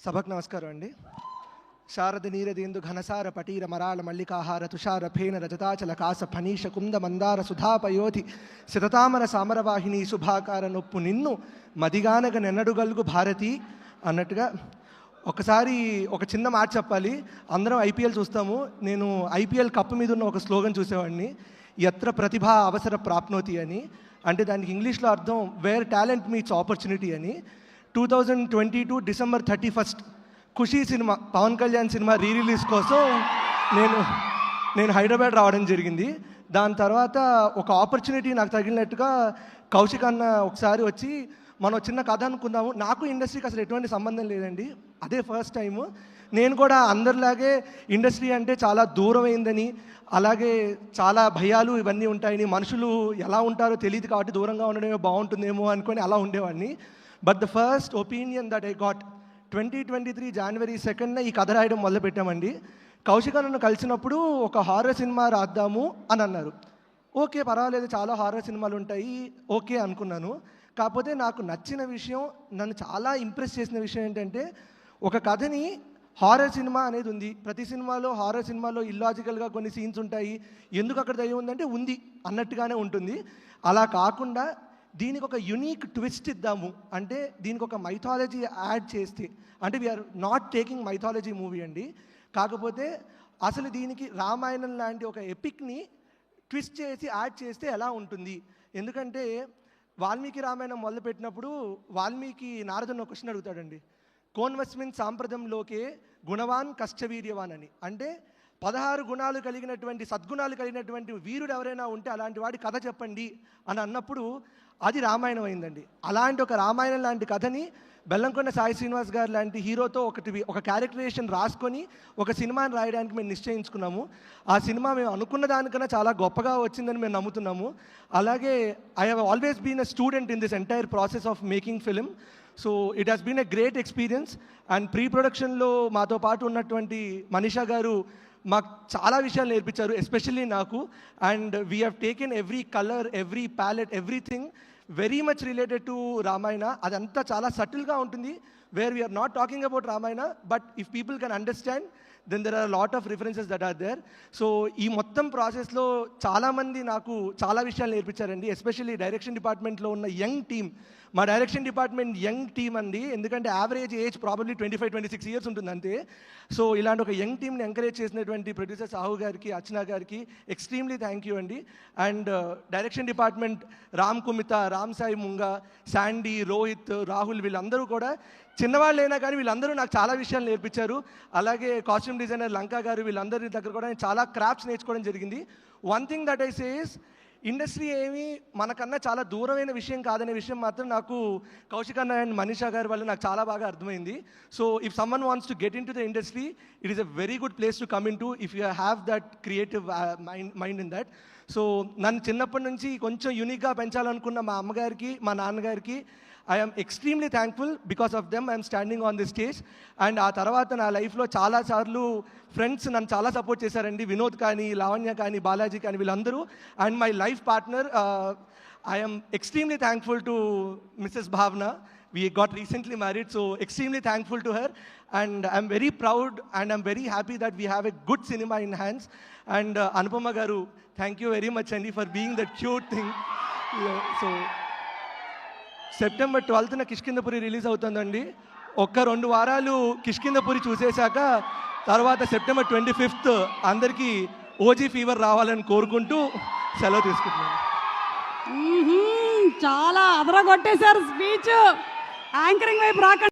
సభకు నమస్కారం అండి. శారద నీరదేందు ఘనసార పటీర మరాళ మల్లికాహార తుషార ఫేన రజతాచల కాస ఫనీష కుంద మందార సుధాపయోధి శతతామర సామరవాహిని శుభాకార నొప్పు నిన్ను మదిగానగ నెన్నడుగల్గు భారతి అన్నట్టుగా ఒకసారి ఒక చిన్న మాట చెప్పాలి. అందరం ఐపీఎల్ చూస్తాము. నేను ఐపీఎల్ కప్పు మీద ఉన్న ఒక స్లోగన్ చూసేవాడిని, యత్ర ప్రతిభ అవసర ప్రాప్నోతి అని. అంటే దానికి ఇంగ్లీష్లో అర్థం వేర్ టాలెంట్ మీట్స్ ఆపర్చునిటీ అని. 2022 December 31 Kushi cinema, Pawan Kalyan cinema release కోసం నేను హైదరాబాద్ రావడం జరిగింది. దాని తర్వాత ఒక ఆపర్చునిటీ నాకు తగిలినట్టుగా కౌశిక్ అన్న ఒకసారి వచ్చి మనం చిన్న కథ అనుకుందాము. నాకు ఇండస్ట్రీకి అసలు ఎటువంటి సంబంధం లేదండి, అదే ఫస్ట్ టైము. నేను కూడా అందరిలాగే ఇండస్ట్రీ అంటే చాలా దూరమైందని, అలాగే చాలా భయాలు ఇవన్నీ ఉంటాయని, మనుషులు ఎలా ఉంటారో తెలియదు కాబట్టి దూరంగా ఉండడమే బాగుంటుందేమో అనుకొని అలా ఉండేవాడిని. But the first opinion that I got 2023 జనవరి 2 ఈ కథ రాయడం మొదలుపెట్టామండి. కౌశిక్ అన్నను కలిసినప్పుడు ఒక హారర్ సినిమా రాద్దాము అని అన్నారు. ఓకే, పర్వాలేదు, చాలా హారర్ సినిమాలు ఉంటాయి, ఓకే అనుకున్నాను. కాకపోతే నాకు నచ్చిన విషయం, నన్ను చాలా ఇంప్రెస్ చేసిన విషయం ఏంటంటే, ఒక కథని హారర్ సినిమా అనేది ఉంది. ప్రతి సినిమాలో హారర్ సినిమాలో ఇల్లాజికల్గా కొన్ని సీన్స్ ఉంటాయి, ఎందుకు అక్కడ దయ్యం ఉందంటే ఉంది అన్నట్టుగానే ఉంటుంది. అలా కాకుండా దీనికి ఒక యునీక్ ట్విస్ట్ ఇద్దాము, అంటే దీనికి ఒక మైథాలజీ యాడ్ చేస్తే, అంటే we're not taking mythology movie అండి, కాకపోతే అసలు దీనికి రామాయణం లాంటి ఒక ఎపిక్ని ట్విస్ట్ చేసి యాడ్ చేస్తే ఎలా ఉంటుంది. ఎందుకంటే వాల్మీకి రామాయణం మొదలుపెట్టినప్పుడు వాల్మీకి నారదుని ఒక క్వశ్చన్ అడుగుతాడండి, కోన్వస్మిన్ సాంప్రదంలోకే గుణవాన్ కష్టవీర్యవాన్ అని. అంటే 16 గుణాలు కలిగినటువంటి, సద్గుణాలు కలిగినటువంటి వీరుడు ఎవరైనా ఉంటే అలాంటి వాడి కథ చెప్పండి అని అన్నప్పుడు అది రామాయణం అయిందండి. అలాంటి ఒక రామాయణం లాంటి కథని బెల్లంకొండ సాయి శ్రీనివాస్ గారు లాంటి హీరోతో ఒక క్యారెక్టరేషన్ రాసుకొని ఒక సినిమాని రాయడానికి మేము నిశ్చయించుకున్నాము. ఆ సినిమా మేము అనుకున్న దానికన్నా చాలా గొప్పగా వచ్చిందని మేము నమ్ముతున్నాము. అలాగే I have always been a student in this entire process of making film. So it has been a great experience. And pre ప్రొడక్షన్లో మాతో పాటు ఉన్నటువంటి మనీషా గారు మాకు చాలా విషయాలు నేర్పించారు, ఎస్పెషల్లీ నాకు. And we have taken every colour, every palette, everything very much related to Ramayana. అదంతా చాలా సటిల్గా ఉంటుంది, where we're not talking about Ramayana, but if people can understand then there are lot of references that are there. So ఈ మొత్తం ప్రాసెస్లో చాలామంది నాకు చాలా విషయాలు నేర్పించారండి, ఎస్పెషల్లీ డైరెక్షన్ డిపార్ట్మెంట్లో ఉన్న యంగ్ టీమ్. మా డైరెక్షన్ డిపార్ట్మెంట్ యంగ్ టీమ్ అండి, ఎందుకంటే యావరేజ్ ఏజ్ ప్రాబబ్లీ 25-26 ఇయర్స్ ఉంటుంది అంతే. సో ఇలాంటి ఒక యంగ్ టీమ్ని ఎంకరేజ్ చేసినటువంటి ప్రొడ్యూసర్ సాహు గారికి, అర్చన గారికి ఎక్స్ట్రీమ్లీ థ్యాంక్ యూ అండి. And direction department Ram Kumita, Ram Sai Munga, Sandy, Rohit, Rahul, వీళ్ళందరూ కూడా చిన్నవాళ్ళైనా కానీ వీళ్ళందరూ నాకు చాలా విషయాలు నేర్పించారు. అలాగే కాస్ట్యూమ్ డిజైనర్ లంకా గారు, వీళ్ళందరి దగ్గర కూడా నేను చాలా క్రాఫ్ట్స్ నేర్చుకోవడం జరిగింది. One thing that I say is, industry ఏమి మనకన్నా చాలా దూరమైన విషయం కాదనే విషయం మాత్రం నాకు కౌశిక్ అన్న అండ్ మనీషా గారి వల్ల నాకు చాలా బాగా అర్థమైంది. So if someone wants to get in to the industry, it is a very good place to come in to if you have that creative mind in that. So నన్ను చిన్నప్పటి నుంచి కొంచెం యూనిక్గా పెంచాలనుకున్న మా అమ్మగారికి, మా నాన్నగారికి I am extremely thankful. Because of them I'm standing on the stage. And ఆ తర్వాత నా లైఫ్లో చాలాసార్లు ఫ్రెండ్స్ నన్ను చాలా సపోర్ట్ చేశారండి, వినోద్ కానీ, లావణ్య కానీ, బాలాజీ కానీ, వీళ్ళందరూ. And my life partner, I am extremely thankful to Mrs Bhavana. We got recently married, so extremely thankful to her. And I'm very proud and I'm very happy that we have a good cinema in hands. And Anupama garu, thank you very much Andy for being that cute thing. So September 12th na Kishkindhapuri release అవుతుందండి. ఒక్క 2 వారాలు కిష్కింధపురి చూసేశాక తర్వాత September 25th అందరికీ OG fever రావాలని కోరుకుంటూ సెలవు తీసుకుంటున్నాను. చాలా అదరగొట్టేశారు స్పీచ్. యాంకరింగ్ వైపు రాకండి.